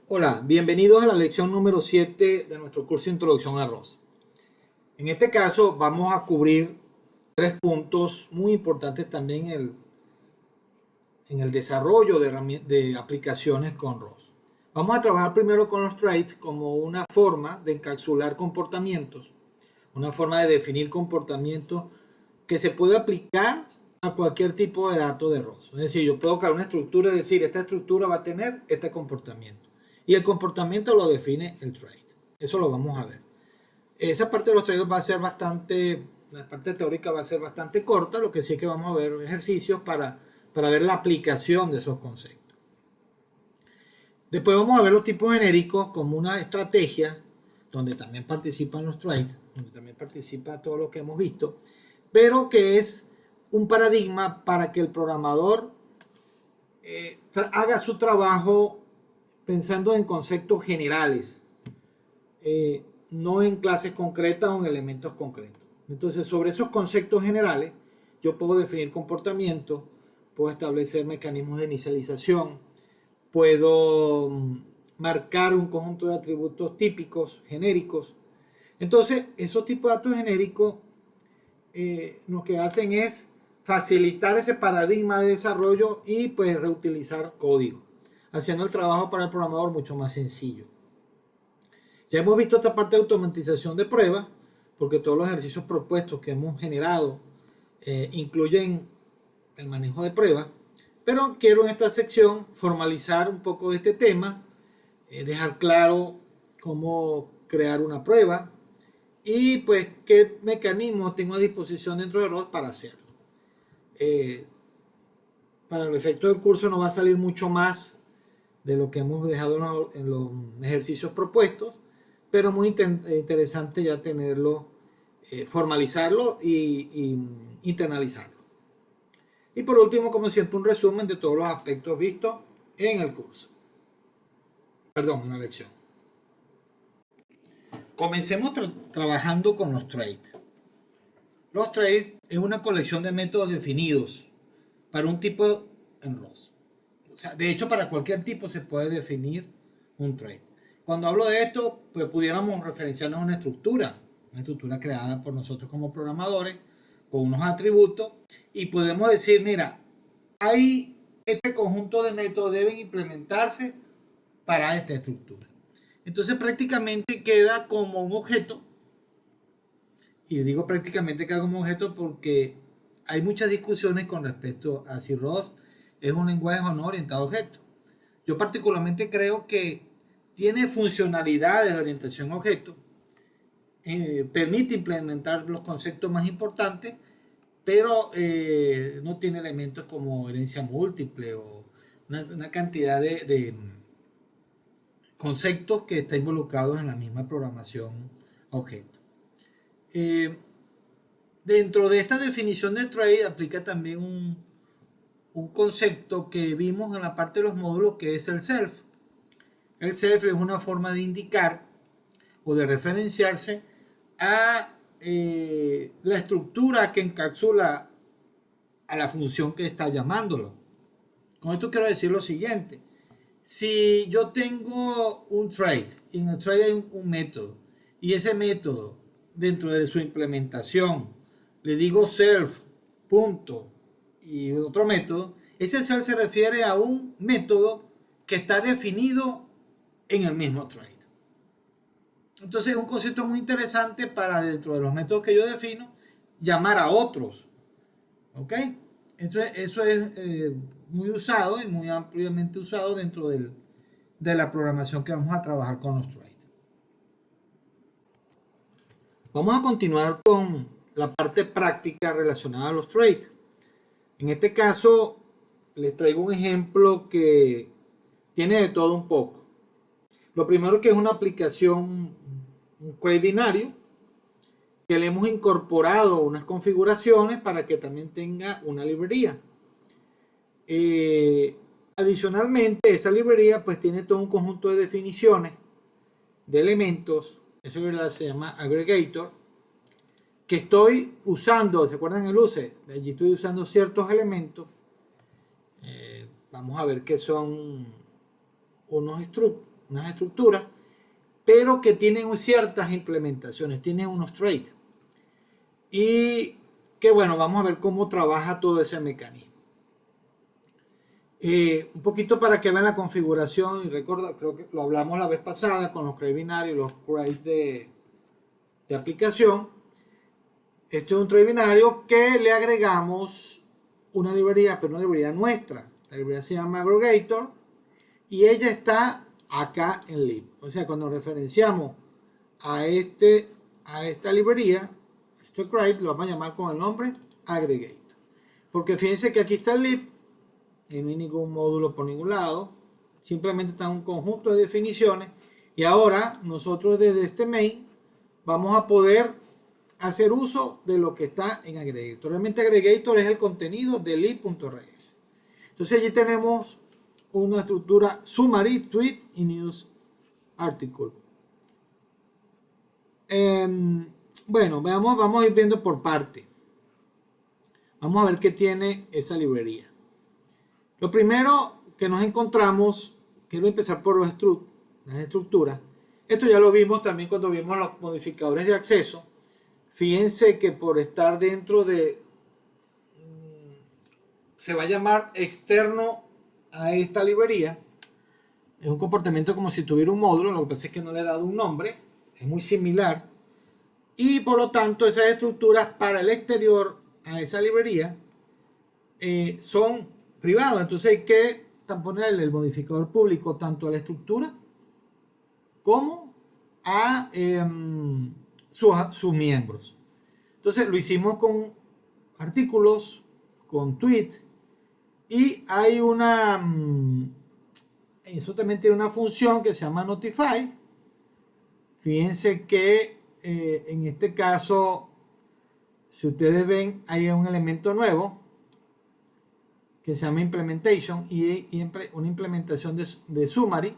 Hola, bienvenidos a la lección número 7 de nuestro curso de Introducción a ROS. En este caso vamos a cubrir tres puntos muy importantes también en el desarrollo de aplicaciones con ROS. Vamos a trabajar primero con los traits como una forma de encapsular comportamientos, una forma de definir comportamientos que se puede aplicar a cualquier tipo de dato de ROS. Es decir, yo puedo crear una estructura y decir, esta estructura va a tener este comportamiento. Y el comportamiento lo define el trait. Eso lo vamos a ver. Esa parte de los traits va a ser la parte teórica va a ser bastante corta, lo que sí es que vamos a ver ejercicios para ver la aplicación de esos conceptos. Después vamos a ver los tipos genéricos como una estrategia, donde también participan los traits, donde también participa todo lo que hemos visto, pero que es un paradigma para que el programador haga su trabajo pensando en conceptos generales, no en clases concretas o en elementos concretos. Entonces, sobre esos conceptos generales, yo puedo definir comportamientos, puedo establecer mecanismos de inicialización, puedo marcar un conjunto de atributos típicos, genéricos. Entonces, esos tipos de datos genéricos lo que hacen es facilitar ese paradigma de desarrollo y pues reutilizar código, haciendo el trabajo para el programador mucho más sencillo. Ya hemos visto esta parte de automatización de pruebas, porque todos los ejercicios propuestos que hemos generado incluyen el manejo de pruebas, pero quiero en esta sección formalizar un poco de este tema, dejar claro cómo crear una prueba y pues qué mecanismos tengo a disposición dentro de ROS para hacerlo. Para el efecto del curso no va a salir mucho más de lo que hemos dejado en los ejercicios propuestos, pero muy interesante ya tenerlo, formalizarlo y internalizarlo. Y por último, como siempre, un resumen de todos los aspectos vistos en el curso. Perdón, en la lección. Comencemos trabajando con los traits. Los traits es una colección de métodos definidos para un tipo en ROS. O sea, de hecho, para cualquier tipo se puede definir un trait. Cuando hablo de esto, pues pudiéramos referenciarnos a una estructura creada por nosotros como programadores, con unos atributos, y podemos decir, mira, hay este conjunto de métodos deben implementarse para esta estructura. Entonces prácticamente queda como un objeto, y digo prácticamente queda como un objeto porque hay muchas discusiones con respecto a si ROS es un lenguaje o no orientado a objetos. Yo particularmente creo que tiene funcionalidades de orientación a objetos, permite implementar los conceptos más importantes, pero no tiene elementos como herencia múltiple o una cantidad de conceptos que están involucrados en la misma programación a objetos. Dentro de esta definición de trait aplica también un concepto que vimos en la parte de los módulos, que es el self. El self es una forma de indicar o de referenciarse a la estructura que encapsula a la función que está llamándolo. Con esto quiero decir lo siguiente. Si yo tengo un trait y en el trait hay un método y ese método dentro de su implementación le digo self, punto, y otro método, ese self se refiere a un método que está definido en el mismo trait. Entonces es un concepto muy interesante para dentro de los métodos que yo defino llamar a otros. ¿Ok? Entonces eso es muy usado y muy ampliamente usado dentro de la programación que vamos a trabajar con los traits. Vamos a continuar con la parte práctica relacionada a los traits. En este caso les traigo un ejemplo que tiene de todo un poco. Lo primero que es una aplicación, un trait binario, que le hemos incorporado unas configuraciones para que también tenga una librería. Adicionalmente, esa librería pues tiene todo un conjunto de definiciones de elementos. Esa librería se llama Aggregator, que estoy usando. ¿Se acuerdan el use? Allí estoy usando ciertos elementos. Vamos a ver qué son unos structs. unas estructuras, pero que tienen ciertas implementaciones, tienen unos traits. Y que bueno, vamos a ver cómo trabaja todo ese mecanismo. Un poquito para que vean la configuración, y recuerdo, creo que lo hablamos la vez pasada con los traits binarios y los traits de aplicación. Este es un trait binario que le agregamos una librería, pero una librería nuestra. La librería se llama Aggregator y ella está acá en lib. O sea, cuando referenciamos a esta librería, este trait lo vamos a llamar con el nombre Aggregator. Porque fíjense que aquí está el lib y no hay ningún módulo por ningún lado. Simplemente está un conjunto de definiciones. Y ahora nosotros desde este main vamos a poder hacer uso de lo que está en Aggregator. Realmente Aggregator es el contenido de lib.rs. Entonces allí tenemos una estructura summary, tweet y news article. Bueno, vamos a ir viendo por parte. Vamos a ver qué tiene esa librería. Lo primero que nos encontramos, quiero empezar por las estructuras. Esto ya lo vimos también cuando vimos los modificadores de acceso. Fíjense que por estar dentro de, se va a llamar externo a esta librería. Es un comportamiento como si tuviera un módulo, lo que pasa es que no le he dado un nombre, es muy similar. Y por lo tanto esas estructuras para el exterior a esa librería son privados. Entonces hay que ponerle el modificador público tanto a la estructura como a sus miembros. Entonces lo hicimos con artículos, con tweets, y hay eso también tiene una función que se llama notify. Fíjense que en este caso, si ustedes ven, hay un elemento nuevo que se llama implementation y una implementación de summary.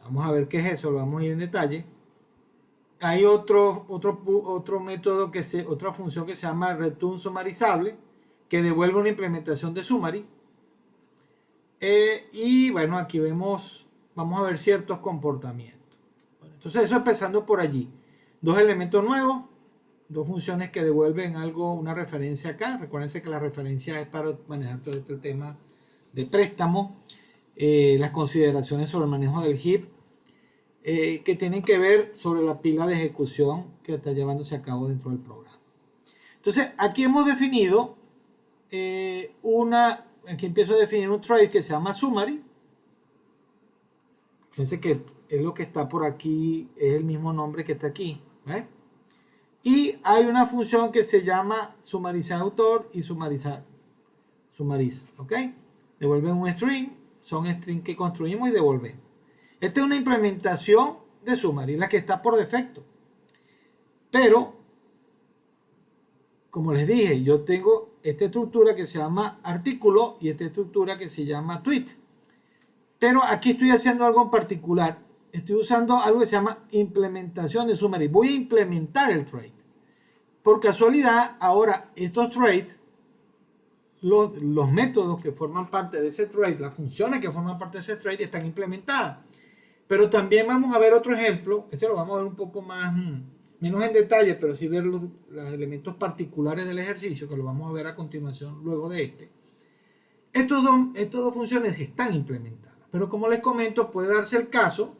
Vamos a ver qué es eso, lo vamos a ir en detalle. Hay otro método, otra función que se llama return summarizable, que devuelve una implementación de summary. Y bueno, aquí vamos a ver ciertos comportamientos. Bueno, entonces eso empezando por allí. Dos elementos nuevos, dos funciones que devuelven algo, una referencia acá. Recuérdense que la referencia es para manejar todo este tema de préstamo. Las consideraciones sobre el manejo del heap, que tienen que ver sobre la pila de ejecución que está llevándose a cabo dentro del programa. Entonces, aquí hemos definido aquí empiezo a definir un trait que se llama summary. Fíjense que es lo que está por aquí, es el mismo nombre que está aquí. Y hay una función que se llama sumarizar autor y sumariza, ¿ok? Devuelven un string, son string que construimos y devolvemos. Esta es una implementación de summary, la que está por defecto. Pero, como les dije, yo tengo esta estructura que se llama artículo y esta estructura que se llama tweet. Pero aquí estoy haciendo algo en particular. Estoy usando algo que se llama implementación de summary. Voy a implementar el trait. Por casualidad, ahora estos traits, los métodos que forman parte de ese trait, las funciones que forman parte de ese trait están implementadas. Pero también vamos a ver otro ejemplo. Ese lo vamos a ver un poco menos en detalle, pero sí ver los elementos particulares del ejercicio, que lo vamos a ver a continuación luego de este. Estas dos funciones están implementadas, pero como les comento, puede darse el caso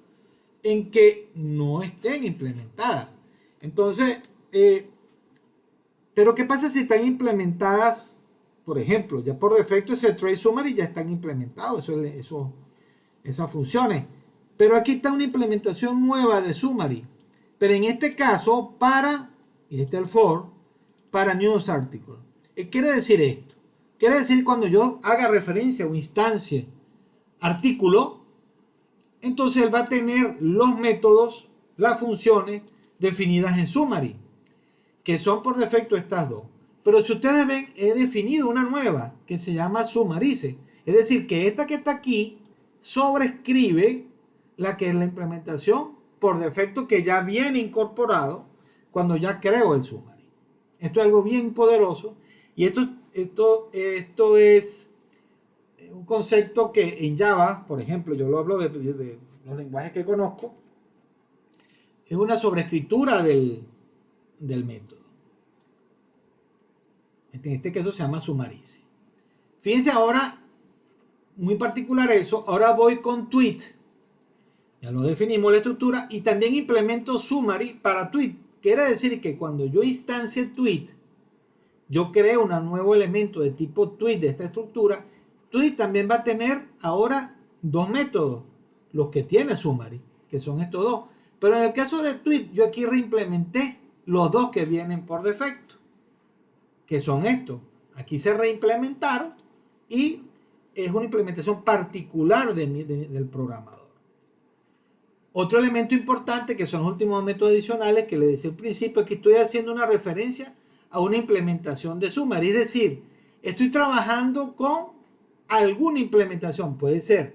en que no estén implementadas. Entonces, pero ¿qué pasa si están implementadas? Por ejemplo, ya por defecto ese trait summary ya están implementados, esas funciones. Pero aquí está una implementación nueva de summary. Pero en este caso, y este es el for, para news article. ¿Qué quiere decir esto? Quiere decir cuando yo haga referencia o instancia artículo, entonces él va a tener los métodos, las funciones definidas en summary, que son por defecto estas dos. Pero si ustedes ven, he definido una nueva que se llama summarize. Es decir, que esta que está aquí sobrescribe la que es la implementación por defecto que ya viene incorporado cuando ya creo el summary. Esto es algo bien poderoso y esto es un concepto que en Java, por ejemplo, yo lo hablo de los lenguajes que conozco, es una sobreescritura del método. En este caso se llama summarize. Fíjense ahora, muy particular eso, ahora voy con tweet, ya lo definimos la estructura, y también implemento summary para tweet. Quiere decir que cuando yo instancie tweet, yo creo un nuevo elemento de tipo tweet de esta estructura. Tweet también va a tener ahora dos métodos, los que tiene summary, que son estos dos. Pero en el caso de tweet, yo aquí reimplementé los dos que vienen por defecto, que son estos. Aquí se reimplementaron y es una implementación particular del programador. Otro elemento importante, que son los últimos métodos adicionales que le decía al principio, es que estoy haciendo una referencia a una implementación de summary. Es decir, estoy trabajando con alguna implementación. Puede ser,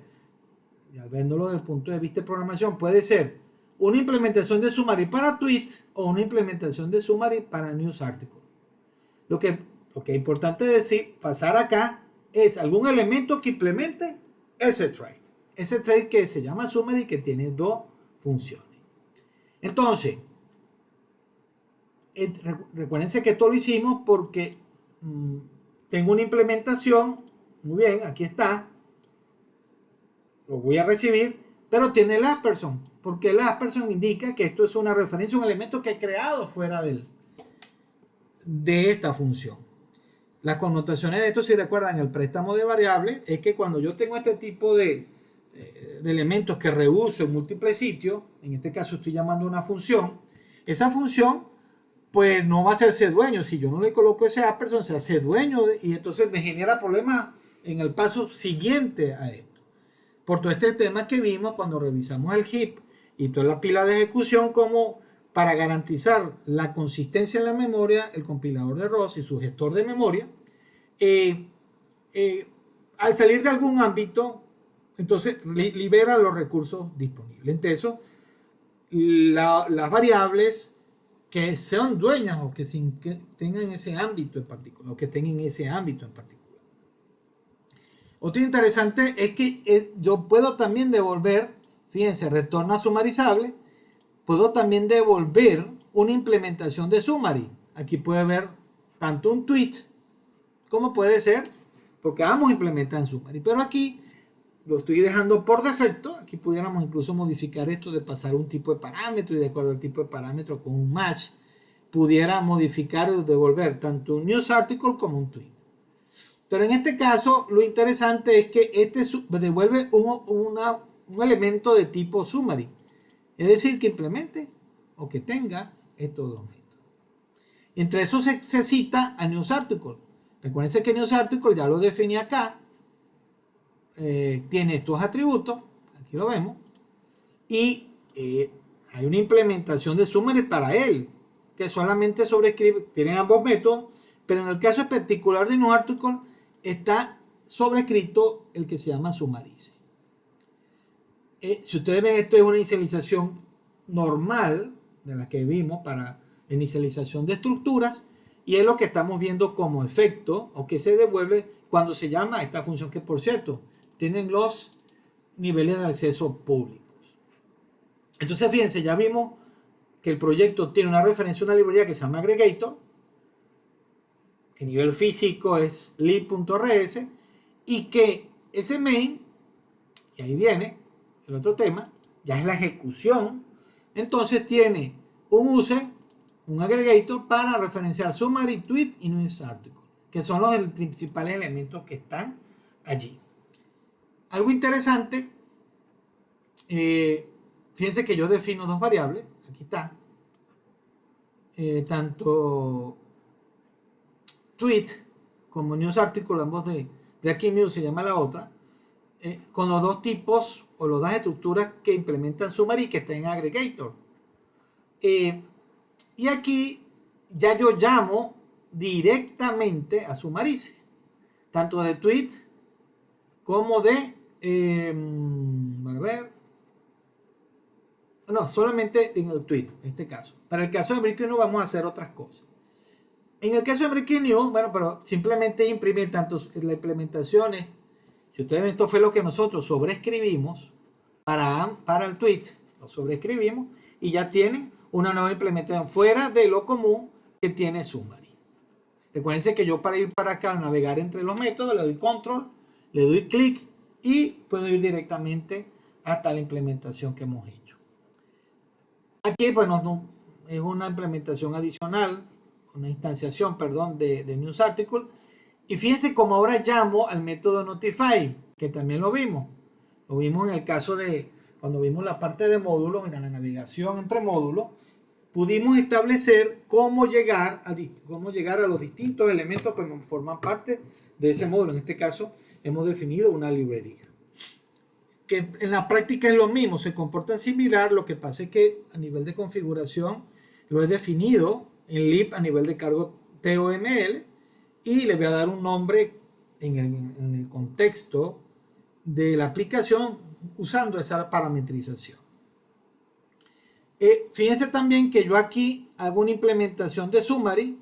ya viéndolo desde el punto de vista de programación, puede ser una implementación de summary para tweets o una implementación de summary para news article. Lo que es importante decir, pasar acá, es algún elemento que implemente ese trait. Ese trait que se llama summary, que tiene dos funciones. Entonces, recuérdense que esto lo hicimos porque tengo una implementación, muy bien, aquí está, lo voy a recibir, pero tiene el Asperson, porque el Asperson indica que esto es una referencia, un elemento que he creado fuera de esta función. Las connotaciones de esto, si recuerdan, el préstamo de variables, es que cuando yo tengo este tipo de elementos que reuso en múltiples sitios, en este caso estoy llamando una función, esa función pues no va a hacerse dueño. Si yo no le coloco ese Asperson, se hace dueño y entonces me genera problemas en el paso siguiente a esto. Por todo este tema que vimos cuando revisamos el heap y toda la pila de ejecución, como para garantizar la consistencia en la memoria, el compilador de ROS y su gestor de memoria, al salir de algún ámbito, entonces libera los recursos disponibles. Entre eso, las variables que sean dueñas o que tengan ese ámbito en particular, o que tengan ese ámbito en particular. Otro interesante es que yo puedo también devolver, fíjense, retorno a sumarizable, puedo también devolver una implementación de summary. Aquí puede ver tanto un tweet como puede ser, porque ambos implementan summary, pero aquí lo estoy dejando por defecto. Aquí pudiéramos incluso modificar esto de pasar un tipo de parámetro y de acuerdo al tipo de parámetro con un match pudiera modificar o devolver tanto un news article como un tweet. Pero en este caso lo interesante es que este devuelve un elemento de tipo summary, es decir, que implemente o que tenga estos dos métodos. Entre eso se cita a news article. Recuerden que news article ya lo definí acá. Tiene estos atributos, aquí lo vemos, y hay una implementación de summary para él, que solamente sobrescribe, tienen ambos métodos, pero en el caso particular de news article está sobrescrito el que se llama summarize. Si ustedes ven, esto es una inicialización normal de la que vimos para inicialización de estructuras, y es lo que estamos viendo como efecto o que se devuelve cuando se llama esta función, que por cierto tienen los niveles de acceso públicos. Entonces fíjense, ya vimos que el proyecto tiene una referencia a una librería que se llama aggregator, que a nivel físico es lib.rs, y que ese main, y ahí viene el otro tema, ya es la ejecución. Entonces tiene un use, un aggregator para referenciar summary, tweet y news article, que son los principales elementos que están allí. Algo interesante, fíjense que yo defino dos variables, aquí está, tanto tweet como news article, ambos de aquí news se llama la otra, con los dos tipos o las dos estructuras que implementan summary que está en aggregator. Y aquí ya yo llamo directamente a summarize, tanto de tweet como de a ver, no, solamente en el tweet en este caso. Para el caso de Breaking News vamos a hacer otras cosas. En el caso de Breaking News, bueno, pero simplemente imprimir tanto las implementaciones. Si ustedes ven, esto fue lo que nosotros sobreescribimos, para el tweet, lo sobreescribimos y ya tienen una nueva implementación fuera de lo común que tiene Summary. Recuerden que yo para ir para acá, navegar entre los métodos, le doy control, le doy clic y puedo ir directamente hasta la implementación que hemos hecho. Aquí, bueno, es una implementación adicional, una instanciación, perdón, de News Article. Y fíjense cómo ahora llamo al método Notify, que también lo vimos. Lo vimos en el caso de cuando vimos la parte de módulos, en la navegación entre módulos, pudimos establecer cómo llegar a los distintos elementos que forman parte de ese módulo. En este caso, hemos definido una librería. Que en la práctica es lo mismo, se comporta similar, lo que pasa es que a nivel de configuración lo he definido en lib a nivel de cargo TOML y le voy a dar un nombre en el contexto de la aplicación usando esa parametrización. Fíjense también que yo aquí hago una implementación de Summary.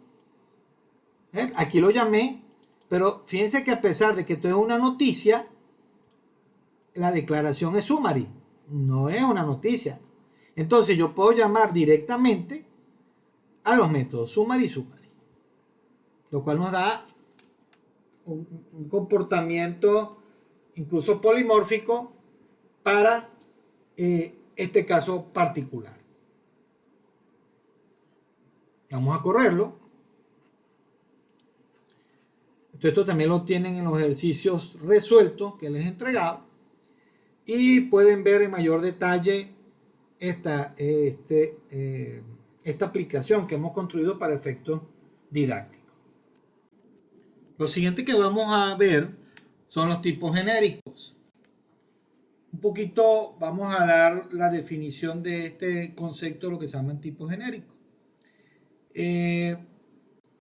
Aquí lo llamé, pero fíjense que a pesar de que esto es una noticia, la declaración es Summary, no es una noticia. Entonces yo puedo llamar directamente a los métodos Summary y Summary, lo cual nos da un comportamiento incluso polimórfico para este caso particular. Vamos a correrlo. Esto también lo tienen en los ejercicios resueltos que les he entregado. Y pueden ver en mayor detalle esta aplicación que hemos construido para efectos didácticos. Lo siguiente que vamos a ver son los tipos genéricos. Un poquito vamos a dar la definición de este concepto, lo que se llaman tipos genéricos.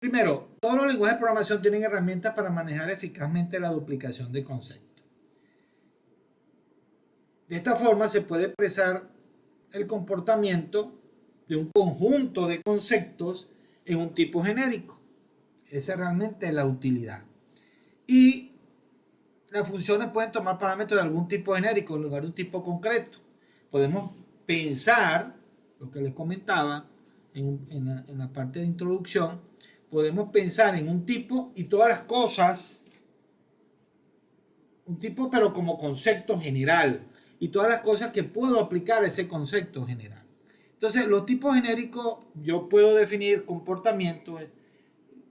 Primero, todos los lenguajes de programación tienen herramientas para manejar eficazmente la duplicación de conceptos. De esta forma se puede expresar el comportamiento de un conjunto de conceptos en un tipo genérico. Esa es realmente la utilidad. Y las funciones pueden tomar parámetros de algún tipo genérico en lugar de un tipo concreto. Podemos pensar, lo que les comentaba en la parte de introducción, podemos pensar en un tipo y todas las cosas, un tipo pero como concepto general, y todas las cosas que puedo aplicar a ese concepto general. Entonces, los tipos genéricos, yo puedo definir comportamientos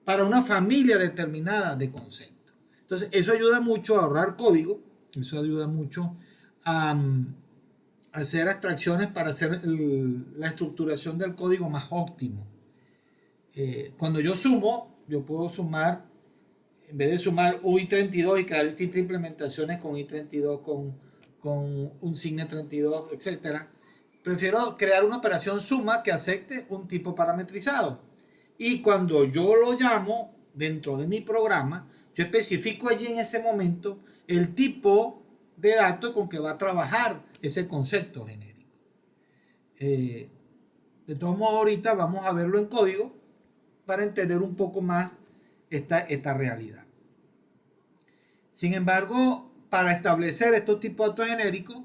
para una familia determinada de conceptos. Entonces, eso ayuda mucho a ahorrar código, eso ayuda mucho a hacer abstracciones para hacer la estructuración del código más óptimo. Cuando yo sumo, yo puedo sumar, en vez de sumar UI32 y crear distintas implementaciones con UI32, con un Signe 32, etc. Prefiero crear una operación suma que acepte un tipo parametrizado. Y cuando yo lo llamo dentro de mi programa, yo especifico allí en ese momento el tipo de datos con que va a trabajar ese concepto genérico. De todos modos, ahorita vamos a verlo en código para entender un poco más esta realidad. Sin embargo, para establecer estos tipos de datos genéricos,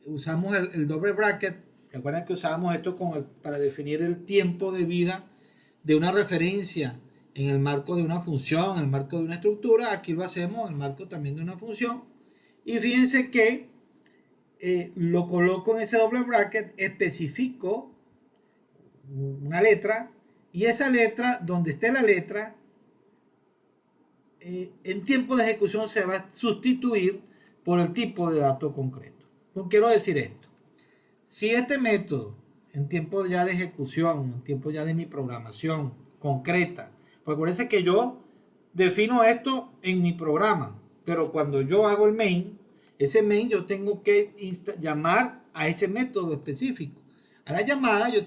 usamos el doble bracket. Recuerden que usábamos esto para definir el tiempo de vida de una referencia en el marco de una función, en el marco de una estructura. Aquí lo hacemos en el marco también de una función. Y fíjense que lo coloco en ese doble bracket, especifico una letra, y esa letra, donde esté la letra, en tiempo de ejecución se va a sustituir por el tipo de dato concreto. No quiero decir esto. Si este método, en tiempo ya de ejecución, en tiempo ya de mi programación concreta, pues acuérdense que yo defino esto en mi programa, pero cuando yo hago el main, ese main yo tengo que llamar a ese método específico. A la llamada yo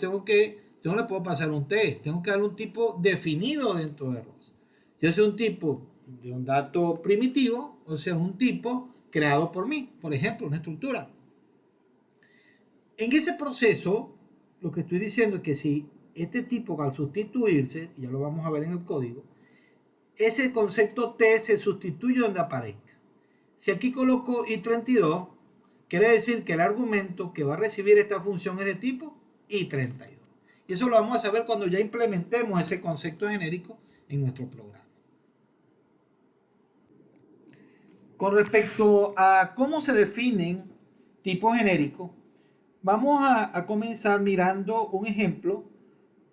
no le puedo pasar un test, tengo que darle un tipo definido dentro de ROS. Si es un tipo de un dato primitivo, o sea, un tipo creado por mí, por ejemplo, una estructura. En ese proceso, lo que estoy diciendo es que si este tipo al sustituirse, ya lo vamos a ver en el código, ese concepto T se sustituye donde aparezca. Si aquí coloco I32, quiere decir que el argumento que va a recibir esta función es de tipo i32. Y eso lo vamos a saber cuando ya implementemos ese concepto genérico en nuestro programa. Con respecto a cómo se definen tipos genéricos, vamos a comenzar mirando un ejemplo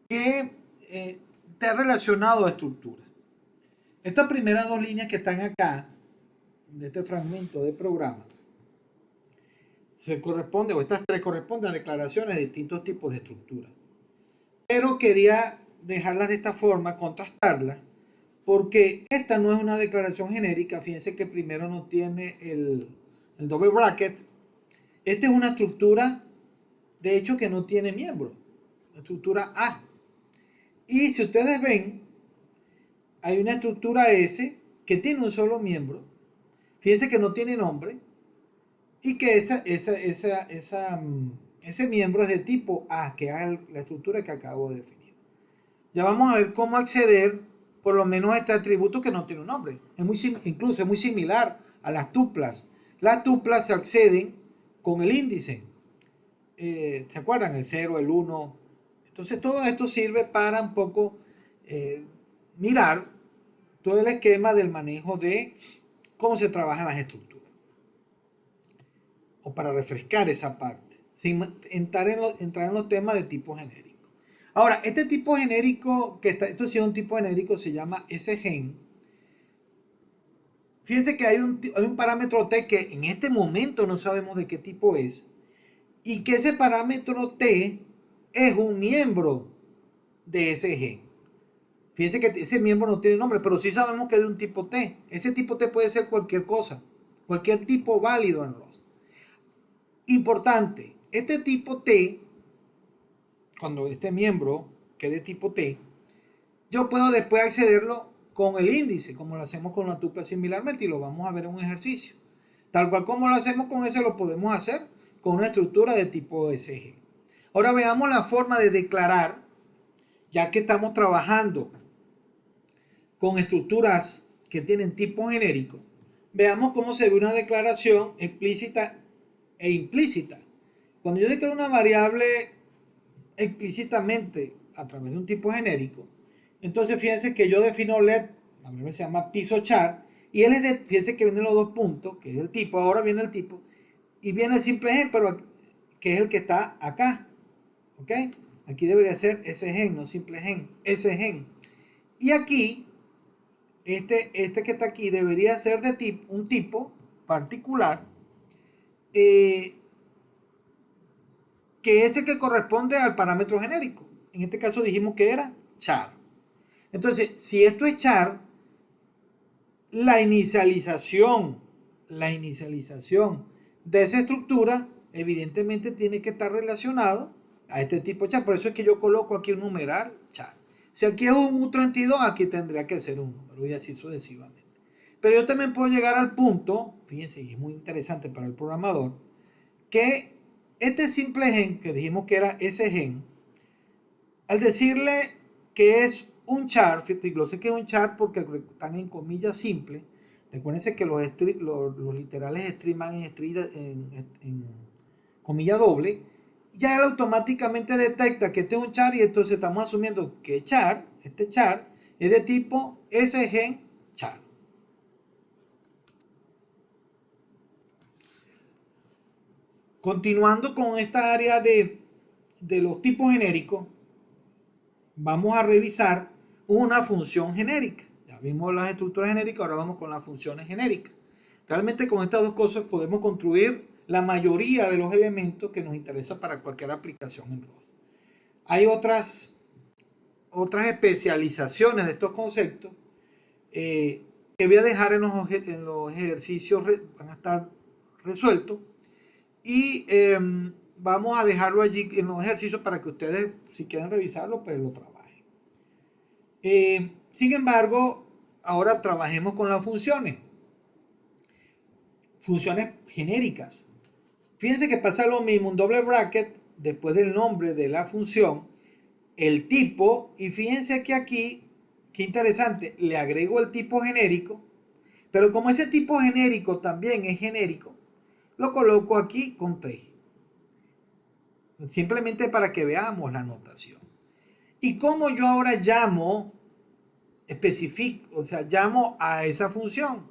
que está relacionado a estructura. Estas primeras dos líneas que están acá, de este fragmento de programa, estas tres corresponden a declaraciones de distintos tipos de estructura. Pero quería dejarlas de esta forma, contrastarlas, porque esta no es una declaración genérica. Fíjense que primero no tiene el doble bracket. Esta es una estructura, de hecho, que no tiene miembro, la estructura A. Y si ustedes ven, hay una estructura S que tiene un solo miembro. Fíjense que no tiene nombre y que ese miembro es de tipo A, que es la estructura que acabo de definir. Ya vamos a ver cómo acceder por lo menos a este atributo que no tiene un nombre. Incluso es muy similar a las tuplas. Las tuplas se acceden con el índice. ¿Se acuerdan? El 0, el 1. Entonces todo esto sirve para un poco mirar todo el esquema del manejo de cómo se trabajan las estructuras. O para refrescar esa parte, sin entrar en los temas de tipo genérico. Ahora, este tipo genérico, esto sí es un tipo genérico, se llama sgen. Fíjense que hay un parámetro t que en este momento no sabemos de qué tipo es, y que ese parámetro t es un miembro de sgen. Fíjense que ese miembro no tiene nombre, pero sí sabemos que es de un tipo t. Ese tipo t puede ser cualquier cosa, cualquier tipo válido en ROS. Importante, este tipo t, cuando este miembro quede tipo t, yo puedo después accederlo con el índice, como lo hacemos con la tupla similarmente, y lo vamos a ver en un ejercicio. Tal cual como lo hacemos con ese, lo podemos hacer con una estructura de tipo SG. Ahora veamos la forma de declarar, ya que estamos trabajando con estructuras que tienen tipo genérico. Veamos cómo se ve una declaración explícita e implícita. Cuando yo declaro una variable explícitamente a través de un tipo genérico, entonces fíjense que yo defino let, la variable se llama piso char, y él es fíjense que vienen los dos puntos, que es el tipo, ahora viene el tipo, y viene el simple gen, pero que es el que está acá, ¿ok? Aquí debería ser ese gen, no simple gen, ese gen. Y aquí, este que está aquí debería ser de un tipo particular, que es el que corresponde al parámetro genérico. En este caso dijimos que era char. Entonces, si esto es char, la inicialización de esa estructura evidentemente tiene que estar relacionado a este tipo char. Por eso es que yo coloco aquí un numeral char. Si aquí es un U32, aquí tendría que ser un número y así sucesivamente. Pero yo también puedo llegar al punto, fíjense, y es muy interesante para el programador, que este simple gen, que dijimos que era ese gen, al decirle que es un char, lo sé que es un char porque están en comillas simples. Recuérdense que los literales estriman en comilla doble. Ya él automáticamente detecta que este es un char y entonces estamos asumiendo que este char, es de tipo sgen char. Continuando con esta área de los tipos genéricos, vamos a revisar una función genérica. Ya vimos las estructuras genéricas, ahora vamos con las funciones genéricas. Realmente con estas dos cosas podemos construir la mayoría de los elementos que nos interesa para cualquier aplicación en ROS. Hay otras especializaciones de estos conceptos que voy a dejar en los ejercicios, van a estar resueltos, y vamos a dejarlo allí en los ejercicios para que ustedes, si quieren revisarlo, pues lo trabajen. Sin embargo, ahora trabajemos con las funciones genéricas. Fíjense que pasa lo mismo, un doble bracket después del nombre de la función, el tipo, y fíjense que aquí, qué interesante, le agrego el tipo genérico, pero como ese tipo genérico también es genérico, lo coloco aquí con 3. Simplemente para que veamos la notación. Y cómo yo ahora llamo, especifico, o sea, llamo a esa función.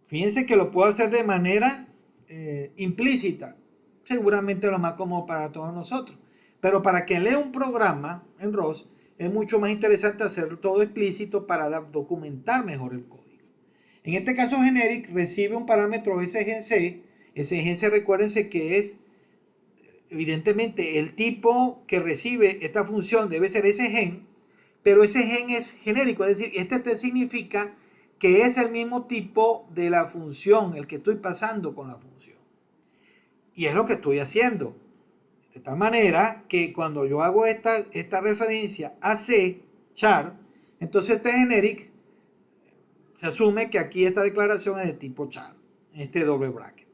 Fíjense que lo puedo hacer de manera implícita. Seguramente lo más cómodo para todos nosotros. Pero para quien lee un programa en ROS, es mucho más interesante hacerlo todo explícito para documentar mejor el código. En este caso, generic recibe un parámetro sgen_c. Sgen_c, recuérdense que es, evidentemente, el tipo que recibe esta función debe ser sgen, pero sgen es genérico, es decir, este te significa que es el mismo tipo de la función, el que estoy pasando con la función. Y es lo que estoy haciendo. De tal manera que cuando yo hago esta referencia a C, char, entonces este generic se asume que aquí esta declaración es de tipo char, este doble bracket.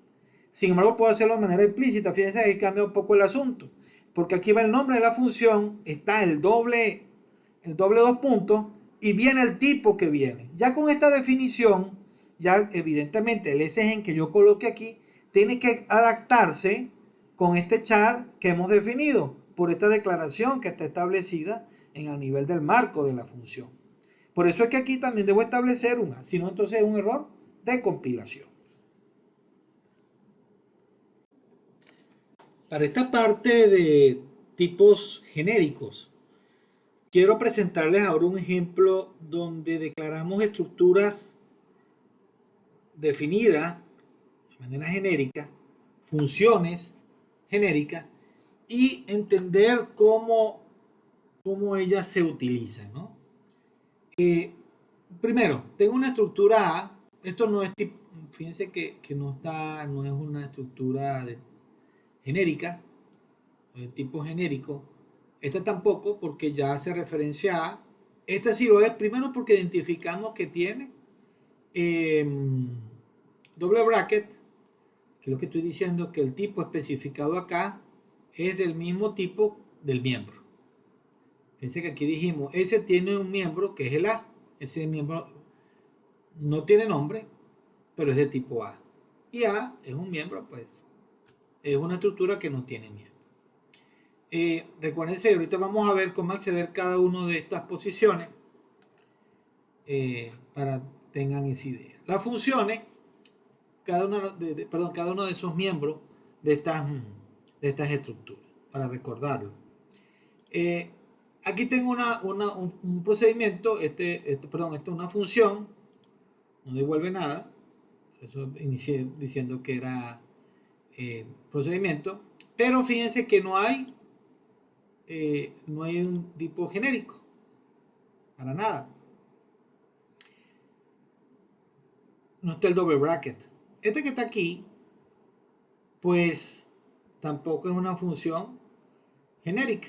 Sin embargo, puedo hacerlo de manera explícita. Fíjense que cambia un poco el asunto. Porque aquí va el nombre de la función, está el doble 2 puntos y viene el tipo que viene. Ya con esta definición, ya evidentemente el sgen que yo coloque aquí tiene que adaptarse con este char que hemos definido por esta declaración que está establecida en el nivel del marco de la función. Por eso es que aquí también debo establecer una, si no entonces es un error de compilación. Para esta parte de tipos genéricos, quiero presentarles ahora un ejemplo donde declaramos estructuras definidas de manera genérica, funciones genéricas, y entender cómo ellas se utilizan, ¿no? Primero, tengo una estructura A. Esto no es tipo, fíjense que no es una estructura genérica, de tipo genérico. Esta tampoco, porque ya hace referencia a. Esta sí lo es, primero porque identificamos que tiene doble bracket, que es lo que estoy diciendo, que el tipo especificado acá es del mismo tipo del miembro. Fíjense que aquí dijimos, ese tiene un miembro que es el A. Ese miembro no tiene nombre, pero es de tipo A. Y A es un miembro, pues es una estructura que no tiene miembro. Recuérdense, ahorita vamos a ver cómo acceder a cada una de estas posiciones para tengan esa idea. Las funciones, cada uno de esos miembros de estas estructuras, para recordarlo. Aquí tengo un procedimiento, esta es una función, no devuelve nada, por eso inicié diciendo que era procedimiento, pero fíjense que no hay un tipo genérico, para nada. No está el doble bracket. Este que está aquí, pues tampoco es una función genérica.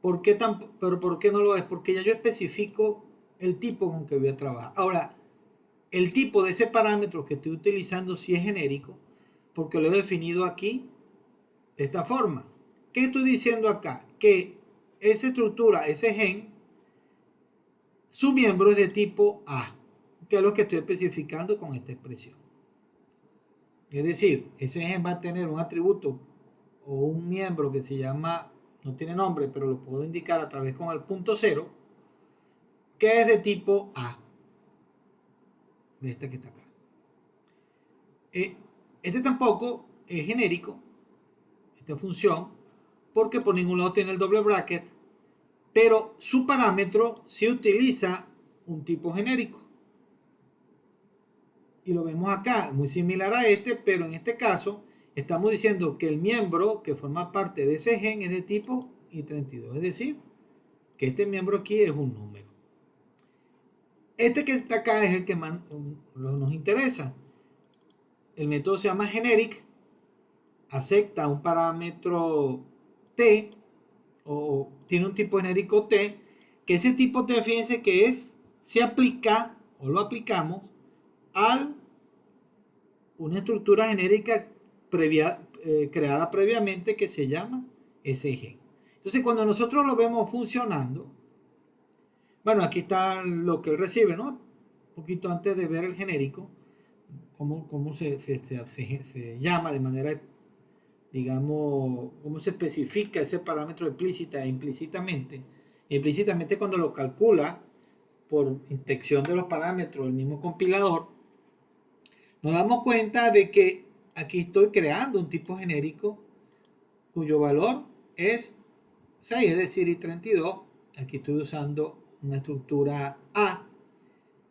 Pero ¿por qué no lo es? Porque ya yo especifico el tipo con que voy a trabajar. Ahora, el tipo de ese parámetro que estoy utilizando sí es genérico, porque lo he definido aquí de esta forma. ¿Qué estoy diciendo acá? Que esa estructura, ese gen, su miembro es de tipo A, que es lo que estoy especificando con esta expresión. Es decir, ese gen va a tener un atributo o un miembro que se llama, no tiene nombre, pero lo puedo indicar a través con el punto 0, que es de tipo A, de este que está acá. Este tampoco es genérico, esta función, porque por ningún lado tiene el doble bracket, pero su parámetro sí utiliza un tipo genérico. Y lo vemos acá, muy similar a este, pero en este caso estamos diciendo que el miembro que forma parte de ese gen es de tipo i32, es decir, que este miembro aquí es un número. Este que está acá es el que más nos interesa. El método se llama generic, acepta un parámetro t, o tiene un tipo genérico t, que ese tipo t, fíjense que se aplica, o lo aplicamos, a una estructura genérica creada previamente que se llama SG. Entonces, cuando nosotros lo vemos funcionando, bueno, aquí está lo que él recibe, ¿no? Un poquito antes de ver el genérico. cómo se llama de manera, digamos, cómo se especifica ese parámetro explícita e implícitamente. Implícitamente cuando lo calcula por inspección de los parámetros del mismo compilador, nos damos cuenta de que aquí estoy creando un tipo genérico cuyo valor es 6, es decir, i32. Aquí estoy usando una estructura A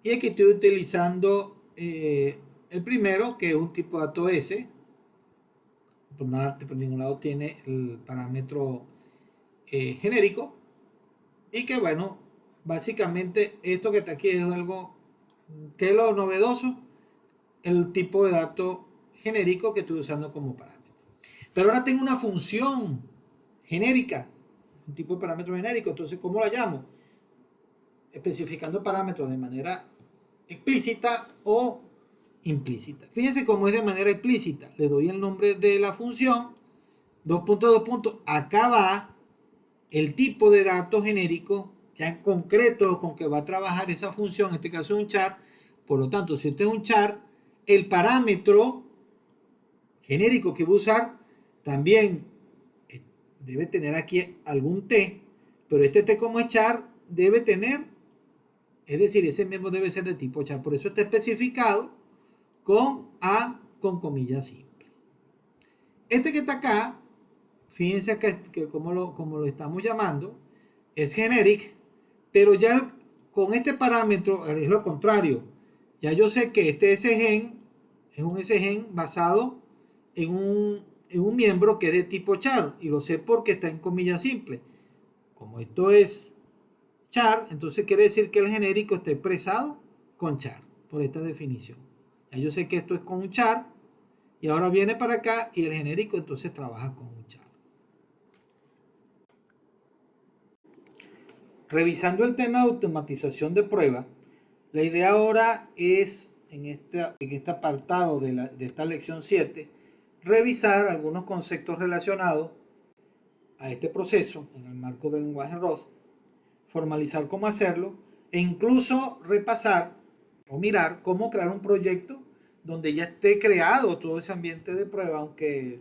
y aquí estoy utilizando el primero, que es un tipo de dato S. Por ningún lado tiene el parámetro genérico. Y que bueno, básicamente esto que está aquí es algo que es lo novedoso, el tipo de dato genérico que estoy usando como parámetro. Pero ahora tengo una función genérica, un tipo de parámetro genérico. Entonces, ¿cómo la llamo? Especificando parámetros de manera explícita o implícita. Fíjense cómo es de manera explícita. Le doy el nombre de la función, dos puntos, acá va el tipo de dato genérico, ya en concreto con que va a trabajar esa función, en este caso es un char. Por lo tanto, si este es un char, el parámetro genérico que voy a usar también debe tener aquí algún t, pero este t como es char debe tener, es decir, ese mismo debe ser de tipo char. Por eso está especificado con A con comillas simple. Este que está acá, fíjense que como lo estamos llamando, es generic, pero ya con este parámetro es lo contrario. Ya yo sé que este sgen es un sgen basado en un miembro que es de tipo char, y lo sé porque está en comillas simple. Como esto es char, entonces quiere decir que el genérico está expresado con char, por esta definición. Ya yo sé que esto es con un char, y ahora viene para acá y el genérico entonces trabaja con un char. Revisando el tema de automatización de prueba, la idea ahora es, en este apartado de esta lección 7, revisar algunos conceptos relacionados a este proceso en el marco del lenguaje ROS, formalizar cómo hacerlo e incluso repasar o mirar cómo crear un proyecto donde ya esté creado todo ese ambiente de prueba, aunque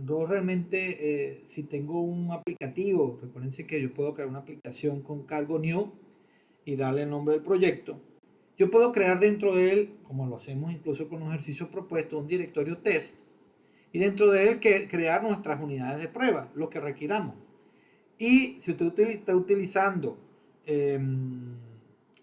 yo realmente, si tengo un aplicativo, recuérdense que yo puedo crear una aplicación con cargo new y darle el nombre del proyecto. Yo puedo crear dentro de él, como lo hacemos incluso con los ejercicios propuestos, un directorio test y dentro de él crear nuestras unidades de prueba, lo que requiramos. Y si usted está utilizando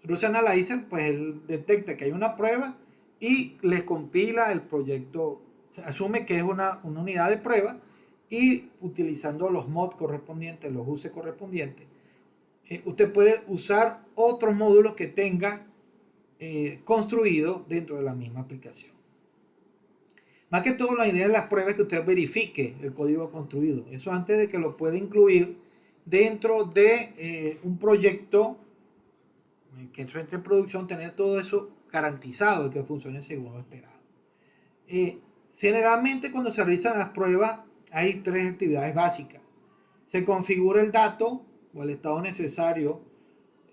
Rust Analyzer, pues él detecta que hay una prueba y les compila el proyecto, asume que es una unidad de prueba y utilizando los mods correspondientes, los uses correspondientes, usted puede usar otros módulos que tenga construido dentro de la misma aplicación. Más que todo, la idea de las pruebas es que usted verifique el código construido. Eso antes de que lo pueda incluir dentro de un proyecto que entre en producción, tener todo eso garantizado de que funcione según lo esperado. Generalmente cuando se realizan las pruebas hay tres actividades básicas. Se configura el dato o el estado necesario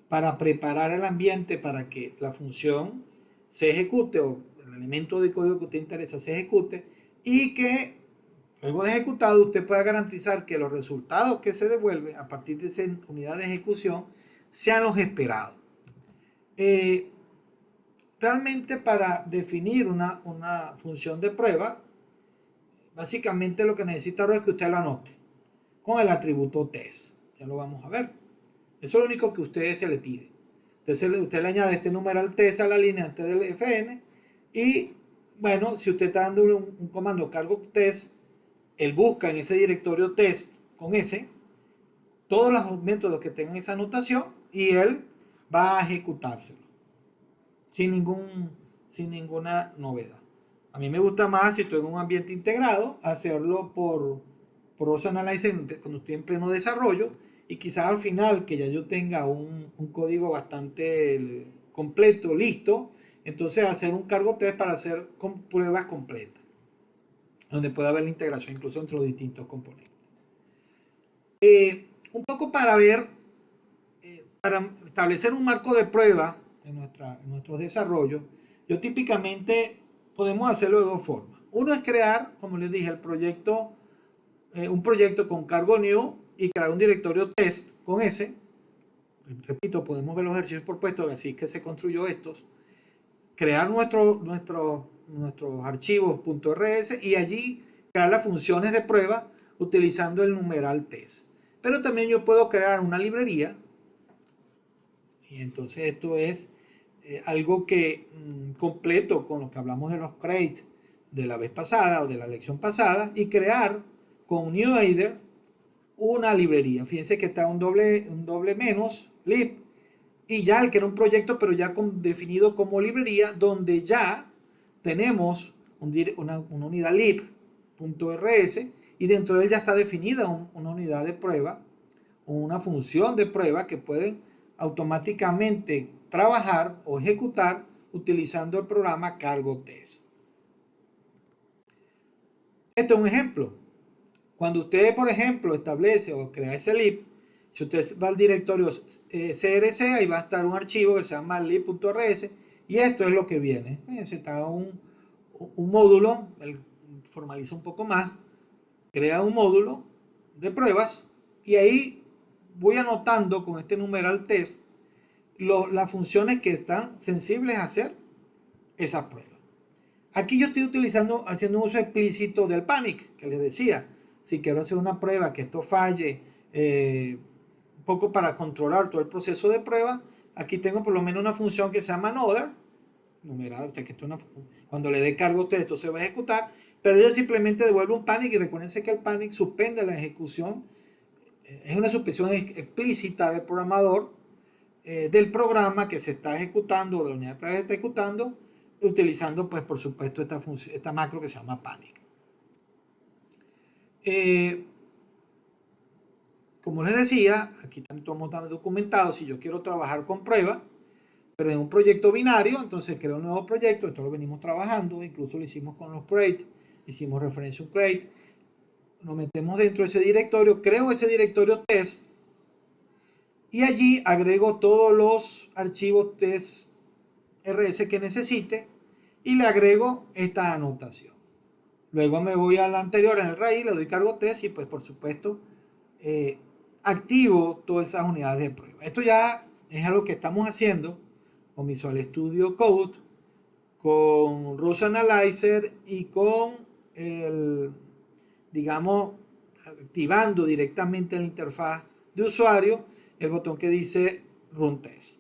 para preparar el ambiente para que la función se ejecute o el elemento de código que usted interesa se ejecute, y que luego de ejecutado usted pueda garantizar que los resultados que se devuelven a partir de esa unidad de ejecución sean los esperados. Realmente para definir una función de prueba, básicamente lo que necesita es que usted lo anote con el atributo test. Ya lo vamos a ver. Eso es lo único que a usted se le pide. Entonces usted le añade este numeral test a la línea antes del fn, y bueno, si usted está dando un comando cargo test, él busca en ese directorio test con ese todos los métodos que tengan esa anotación y él va a ejecutárselo sin ninguna novedad. A mí me gusta más, si estoy en un ambiente integrado, hacerlo por Rust Analyzer cuando estoy en pleno desarrollo, y quizás al final que ya yo tenga un código bastante completo, listo, entonces hacer un cargo test para hacer pruebas completas, donde pueda haber la integración incluso entre los distintos componentes. Un poco para ver, para establecer un marco de prueba en nuestros desarrollos, yo típicamente podemos hacerlo de dos formas. Uno es crear, como les dije, un proyecto con cargo new y crear un directorio test con ese. Repito, podemos ver los ejercicios propuestos, así que se construyó estos. Crear nuestros archivos .rs y allí crear las funciones de prueba utilizando el numeral test. Pero también yo puedo crear una librería, y entonces esto es algo que completo con lo que hablamos de los crates de la vez pasada o de la lección pasada, y crear con NewAder una librería. Fíjense que está un doble menos lib, y ya el que era un proyecto pero ya definido como librería, donde ya tenemos una unidad lib.rs, y dentro de él ya está definida una unidad de prueba, una función de prueba que puede automáticamente trabajar o ejecutar utilizando el programa cargo test. Este es un ejemplo. Cuando usted, por ejemplo, establece o crea ese lib, si usted va al directorio crc, ahí va a estar un archivo que se llama lib.rs, y esto es lo que viene. Fíjense, está un módulo, formaliza un poco más, crea un módulo de pruebas, y ahí voy anotando con este numeral test las funciones que están sensibles a hacer esa prueba. Aquí yo estoy haciendo un uso explícito del panic, que les decía. Si quiero hacer una prueba que esto falle, un poco para controlar todo el proceso de prueba, aquí tengo por lo menos una función que se llama another, numerada, que cuando le dé cargo a usted esto se va a ejecutar, pero yo simplemente devuelvo un panic, y recuérdense que el panic suspende la ejecución, es una suspensión explícita del programador, del programa que se está ejecutando, o de la unidad de prueba que está ejecutando, utilizando, pues, por supuesto, esta macro que se llama panic. Como les decía, aquí estamos documentados. Si yo quiero trabajar con pruebas, pero en un proyecto binario, entonces creo un nuevo proyecto. Esto lo venimos trabajando, incluso lo hicimos con los crates, hicimos referencia a un crate, nos metemos dentro de ese directorio, creo ese directorio test, y allí agrego todos los archivos test rs que necesite, y le agrego esta anotación. Luego me voy a la anterior en el raíz, le doy cargo test, y pues por supuesto activo todas esas unidades de prueba. Esto ya es algo que estamos haciendo con Visual Studio Code, con Rose Analyzer y con digamos, activando directamente en la interfaz de usuario el botón que dice Run Test.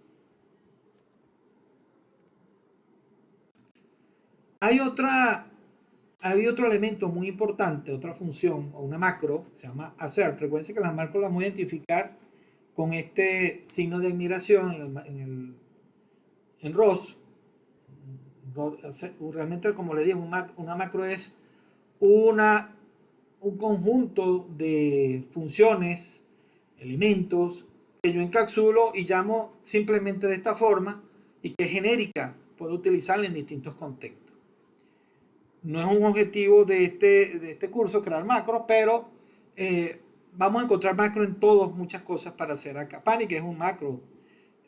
Hay otro elemento muy importante, otra función o una macro, se llama assert. Recuerden que las macros las voy a identificar con este signo de admiración en ROS. Realmente, como le digo, una macro es un conjunto de funciones, elementos, que yo encapsulo y llamo simplemente de esta forma, y que es genérica, puedo utilizarla en distintos contextos. No es un objetivo de este curso crear macros, pero vamos a encontrar macros en todas, muchas cosas para hacer acá. Panic es un macro,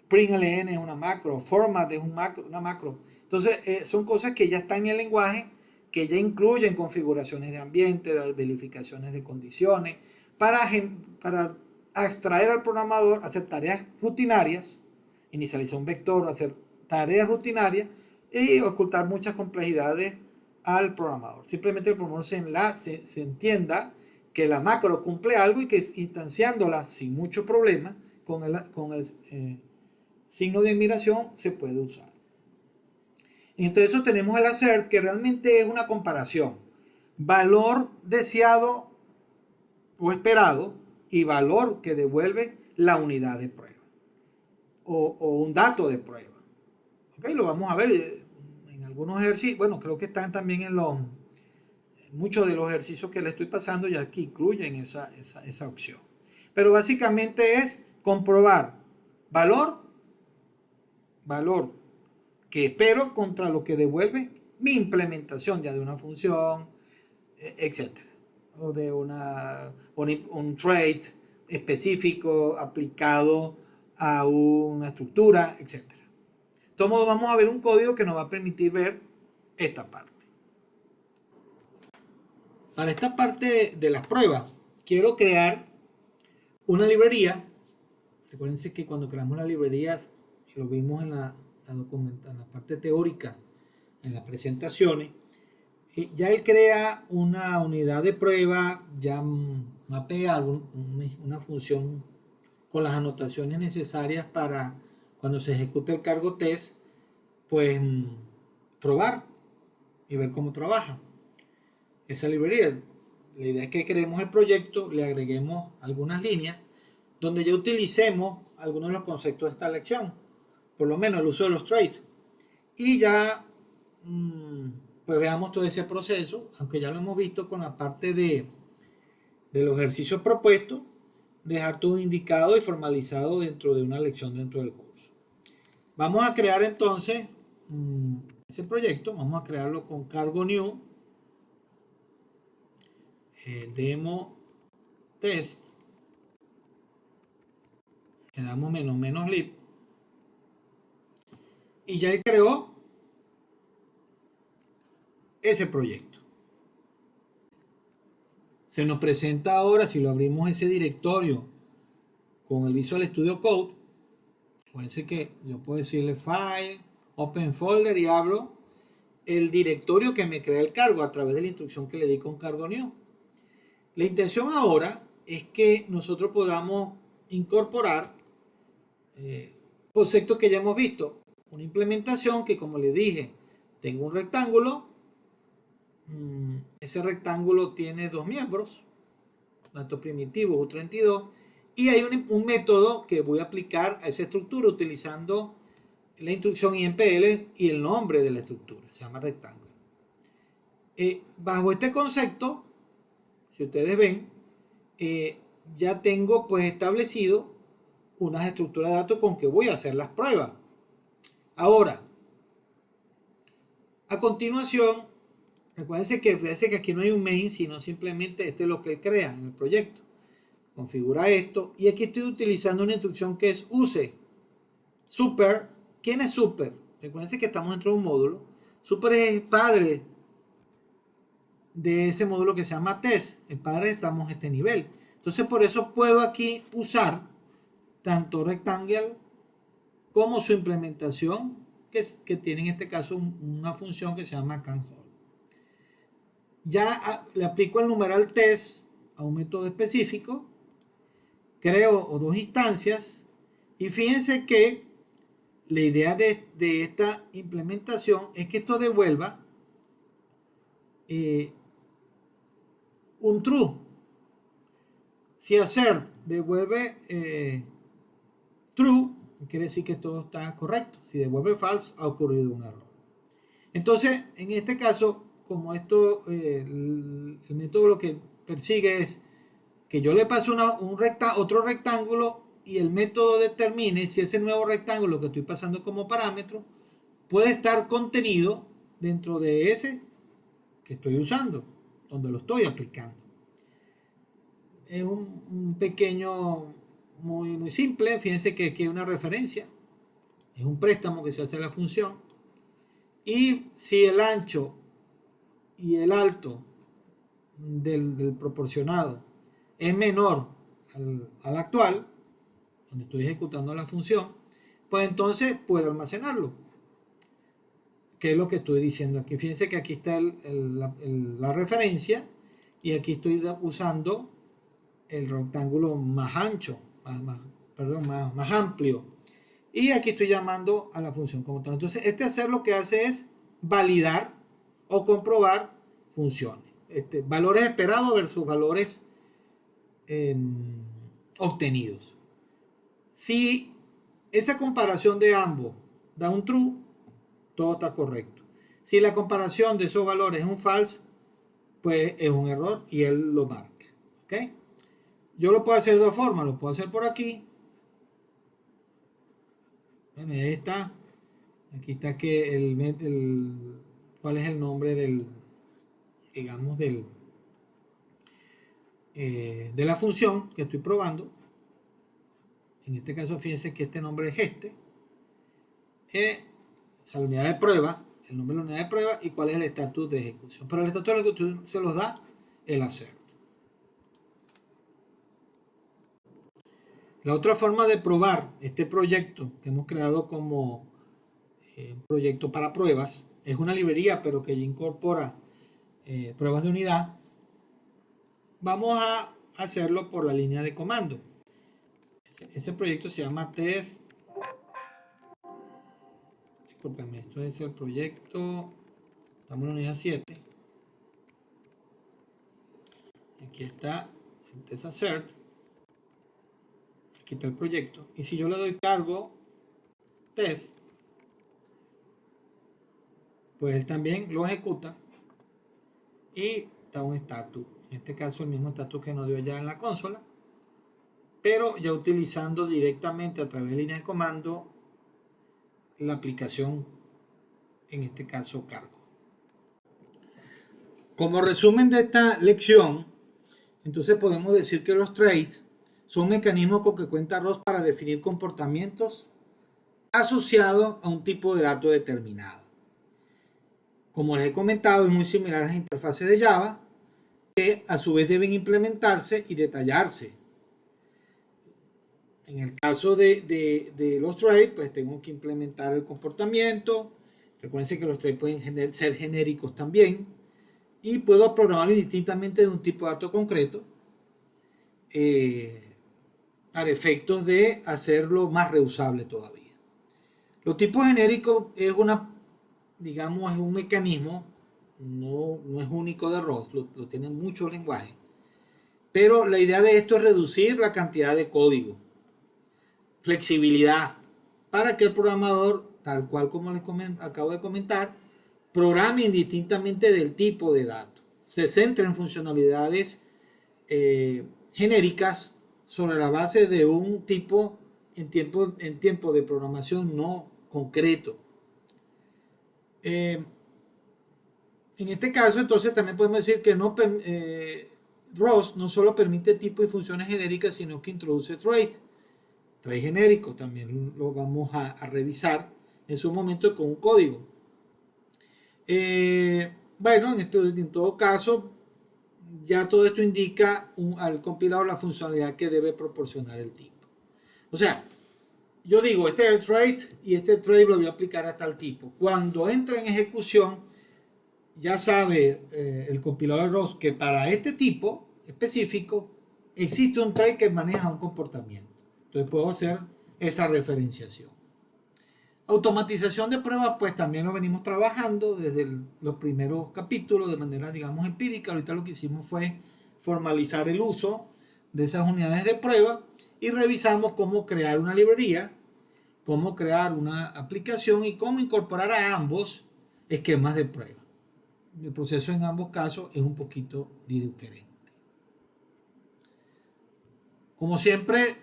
println es una macro, format es una macro. Entonces son cosas que ya están en el lenguaje, que ya incluyen configuraciones de ambiente, verificaciones de condiciones, para extraer al programador, hacer tareas rutinarias, inicializar un vector, hacer tareas rutinarias y ocultar muchas complejidades al programador. Simplemente el programador se entienda que la macro cumple algo, y que instanciándola sin mucho problema con el signo de admiración se puede usar. Y entre eso tenemos el assert, que realmente es una comparación. Valor deseado o esperado y valor que devuelve la unidad de prueba o un dato de prueba. ¿Okay? Lo vamos a ver en algunos ejercicios. Bueno, creo que están también en muchos de los ejercicios que le estoy pasando, ya que incluyen esa opción. Pero básicamente es comprobar valor que espero contra lo que devuelve mi implementación ya de una función, etcétera, o de un trait específico aplicado a una estructura, etcétera. todos modos vamos a ver un código que nos va a permitir ver esta parte. Para esta parte de las pruebas, quiero crear una librería. Recuérdense que cuando creamos las librerías, lo vimos en la parte teórica, en las presentaciones, ya él crea una unidad de prueba, ya mapea una función con las anotaciones necesarias para cuando se ejecute el cargo test, pues probar y ver cómo trabaja esa librería. La idea es que creemos el proyecto, le agreguemos algunas líneas donde ya utilicemos algunos de los conceptos de esta lección, por lo menos el uso de los traits, y ya pues veamos todo ese proceso, aunque ya lo hemos visto con la parte de los ejercicios propuestos, dejar todo indicado y formalizado dentro de una lección dentro del curso. Vamos a crear entonces ese proyecto, vamos a crearlo con cargo new, demo test, le damos menos lib, y ya él creó ese proyecto. Se nos presenta ahora, si lo abrimos ese directorio con el Visual Studio Code, parece que yo puedo decirle File, Open Folder y abro el directorio que me crea el cargo a través de la instrucción que le di con cargo new. La intención ahora es que nosotros podamos incorporar conceptos que ya hemos visto. Una implementación que, como les dije, tengo un rectángulo. Ese rectángulo tiene dos miembros, datos primitivos U32, y hay un método que voy a aplicar a esa estructura utilizando la instrucción IMPL y el nombre de la estructura, se llama rectángulo. Bajo este concepto, si ustedes ven, ya tengo pues establecido unas estructuras de datos con que voy a hacer las pruebas. Ahora, a continuación, recuérdense que aquí no hay un main, sino simplemente este es lo que él crea en el proyecto. Configura esto y aquí estoy utilizando una instrucción que es use super. ¿Quién es super? Recuérdense que estamos dentro de un módulo. Super es el padre de ese módulo que se llama test. El padre estamos en este nivel. Entonces por eso puedo aquí usar tanto rectangle como su implementación que tiene en este caso una función que se llama canHold. Ya le aplico el numeral test a un método específico, creo dos instancias y fíjense que la idea de esta implementación es que esto devuelva un true. Si assert devuelve true, quiere decir que todo está correcto. Si devuelve false, ha ocurrido un error. Entonces, en este caso, como esto, el método lo que persigue es que yo le paso otro rectángulo y el método determine si ese nuevo rectángulo que estoy pasando como parámetro puede estar contenido dentro de ese que estoy usando, donde lo estoy aplicando. Es un pequeño, muy simple. Fíjense que aquí hay una referencia. Es un préstamo que se hace a la función. Y si el ancho y el alto del proporcionado es menor al actual, donde estoy ejecutando la función, pues entonces puedo almacenarlo. ¿Qué es lo que estoy diciendo aquí? Fíjense que aquí está la referencia y aquí estoy usando el rectángulo más ancho, más amplio. Y aquí estoy llamando a la función como tal. Entonces, hacer lo que hace es validar o comprobar funciones. Valores esperados versus valores obtenidos. Si esa comparación de ambos da un true, todo está correcto. Si la comparación de esos valores es un false, pues es un error y él lo marca. ¿Ok? Yo lo puedo hacer de dos formas. Lo puedo hacer por aquí. Bueno, ahí está. Aquí está que cuál es el nombre digamos, de la función que estoy probando. En este caso, fíjense que este nombre es este. o sea, la unidad de prueba, el nombre de la unidad de prueba y cuál es el estatus de ejecución. Pero el estatus de ejecución se los da el assert. La otra forma de probar este proyecto que hemos creado como un proyecto para pruebas es una librería, pero que ya incorpora pruebas de unidad. Vamos a hacerlo por la línea de comando. Ese proyecto se llama test. Disculpenme, esto es el proyecto. Estamos en la unidad 7. Aquí está el test assert. Aquí está el proyecto. Y si yo le doy cargo test, pues él también lo ejecuta y da un estatus. En este caso el mismo estatus que nos dio ya en la consola, pero ya utilizando directamente a través de línea de comando la aplicación, en este caso cargo. Como resumen de esta lección, entonces podemos decir que los traits son mecanismos con que cuenta ROS para definir comportamientos asociados a un tipo de dato determinado. Como les he comentado, es muy similar a las interfaces de Java, que a su vez deben implementarse y detallarse. En el caso de los traits, pues tengo que implementar el comportamiento. Recuerden que los traits pueden ser genéricos también. Y puedo programarlo indistintamente de un tipo de dato concreto para efectos de hacerlo más reusable todavía. Los tipos genéricos es digamos, es un mecanismo, no es único de ROS, lo tienen muchos lenguajes. Pero la idea de esto es reducir la cantidad de código, flexibilidad, para que el programador, tal cual como les acabo de comentar, programe indistintamente del tipo de dato. Se centra en funcionalidades genéricas sobre la base de un tipo en tiempo de programación no concreto. En este caso, entonces, también podemos decir que ROS no solo permite tipos y funciones genéricas, sino que introduce traits genéricos. También lo vamos a revisar en su momento con un código. Bueno, en todo caso, ya todo esto indica al compilador la funcionalidad que debe proporcionar el tipo. O sea, yo digo, este es el trait y este trait lo voy a aplicar a tal tipo. Cuando entra en ejecución, ya sabe el compilador ROS que para este tipo específico existe un trait que maneja un comportamiento. Entonces puedo hacer esa referenciación. Automatización de pruebas, pues también lo venimos trabajando desde los primeros capítulos de manera, digamos, empírica. Ahorita lo que hicimos fue formalizar el uso de esas unidades de prueba y revisamos cómo crear una librería, cómo crear una aplicación y cómo incorporar a ambos esquemas de prueba. El proceso en ambos casos es un poquito diferente. Como siempre,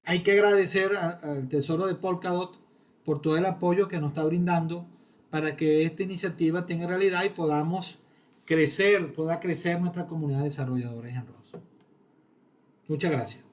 hay que agradecer al Tesoro de Polkadot por todo el apoyo que nos está brindando para que esta iniciativa tenga realidad y pueda crecer nuestra comunidad de desarrolladores en ROS. Muchas gracias.